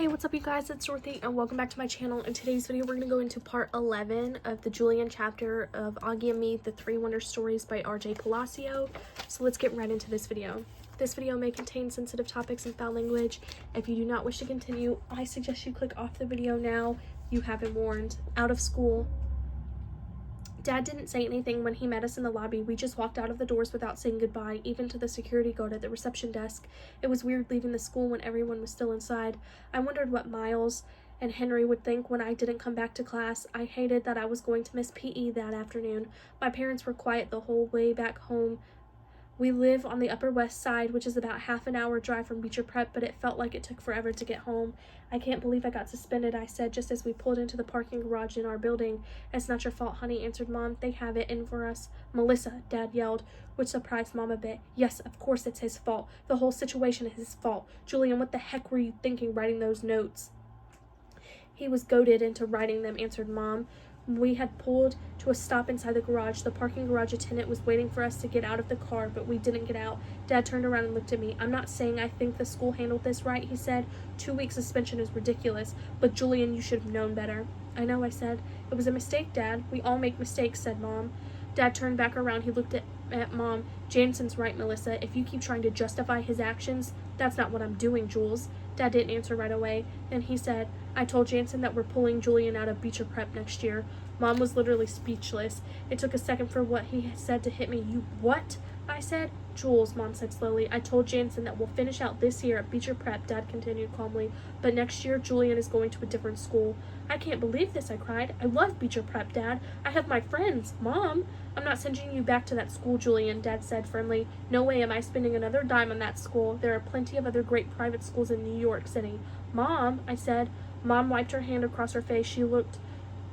Hey, what's up you guys, it's Dorothy and welcome back to my channel. In today's video we're going to go into part 11 of the Julian chapter of Auggie and Me, The Three Wonder Stories by R.J. Palacio. So let's get right into this video. This video may contain sensitive topics and foul language. If you do not wish to continue, I suggest you click off the video now. You have been warned. Out of school. Dad didn't say anything when he met us in the lobby. We just walked out of the doors without saying goodbye, even to the security guard at the reception desk. It was weird leaving the school when everyone was still inside. I wondered what Miles and Henry would think when I didn't come back to class. I hated that I was going to miss PE that afternoon. My parents were quiet the whole way back home. We live on the Upper West Side, which is about half an hour drive from Beecher Prep, but it felt like it took forever to get home. I can't believe I got suspended, I said, just as we pulled into the parking garage in our building. It's not your fault, honey, answered Mom. They have it in for us. Melissa, Dad yelled, which surprised Mom a bit. Yes, of course it's his fault. The whole situation is his fault. Julian, what the heck were you thinking writing those notes? He was goaded into writing them, answered Mom. We had pulled to a stop inside the garage. The parking garage attendant was waiting for us to get out of the car, but we didn't get out. Dad turned around and looked at me. I'm not saying I think the school handled this right, he said. 2-week suspension is ridiculous, but Julian, you should have known better. I know, I said. It was a mistake, Dad. We all make mistakes, said Mom. Dad turned back around. He looked at Mom. Jansen's right, Melissa. If you keep trying to justify his actions, that's not what I'm doing, Jules. Dad didn't answer right away. Then he said, I told Jansen that we're pulling Julian out of Beecher Prep next year. Mom was literally speechless. It took a second for what he had said to hit me. You what? I said. Jules, Mom said slowly. I told Jansen that we'll finish out this year at Beecher Prep, Dad continued calmly. But next year, Julian is going to a different school. I can't believe this, I cried. I love Beecher Prep, Dad. I have my friends. Mom, I'm not sending you back to that school, Julian, Dad said firmly. No way am I spending another dime on that school. There are plenty of other great private schools in New York City. Mom, I said. Mom wiped her hand across her face.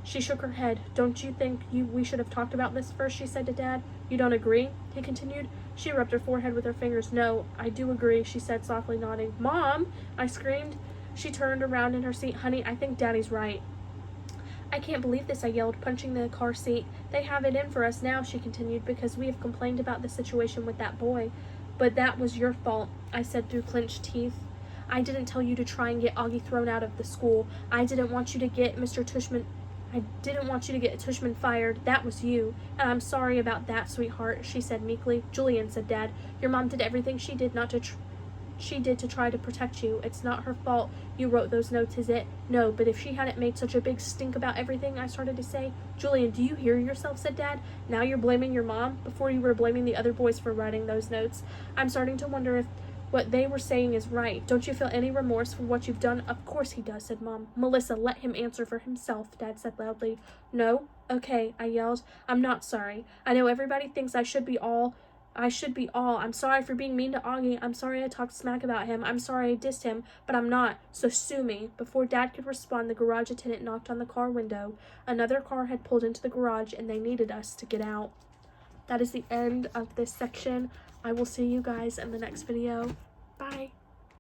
She shook her head. Don't you think we should have talked about this first, she said to Dad. You don't agree? He continued. She rubbed her forehead with her fingers. No, I do agree, she said, softly nodding. Mom, I screamed. She turned around in her seat. Honey, I think Daddy's right. I can't believe this, I yelled, punching the car seat. They have it in for us now, she continued, because we have complained about the situation with that boy. But that was your fault, I said through clenched teeth. I didn't tell you to try and get Auggie thrown out of the school. I didn't want you to get Tushman fired. That was you. And I'm sorry about that, sweetheart, she said meekly. Julian, said Dad, your mom did everything she did to try to protect you. It's not her fault you wrote those notes, is it? No, but if she hadn't made such a big stink about everything, I started to say. Julian, do you hear yourself, said Dad. Now you're blaming your mom? Before you were blaming the other boys for writing those notes. I'm starting to wonder if what they were saying is right. Don't you feel any remorse for what you've done? Of course he does, said Mom. Melissa, let him answer for himself, Dad said loudly. No? Okay, I yelled. I'm not sorry. I know everybody thinks I should be all. I'm sorry for being mean to Auggie. I'm sorry I talked smack about him. I'm sorry I dissed him, but I'm not. So sue me. Before Dad could respond, the garage attendant knocked on the car window. Another car had pulled into the garage and they needed us to get out. That is the end of this section. I will see you guys in the next video. Bye.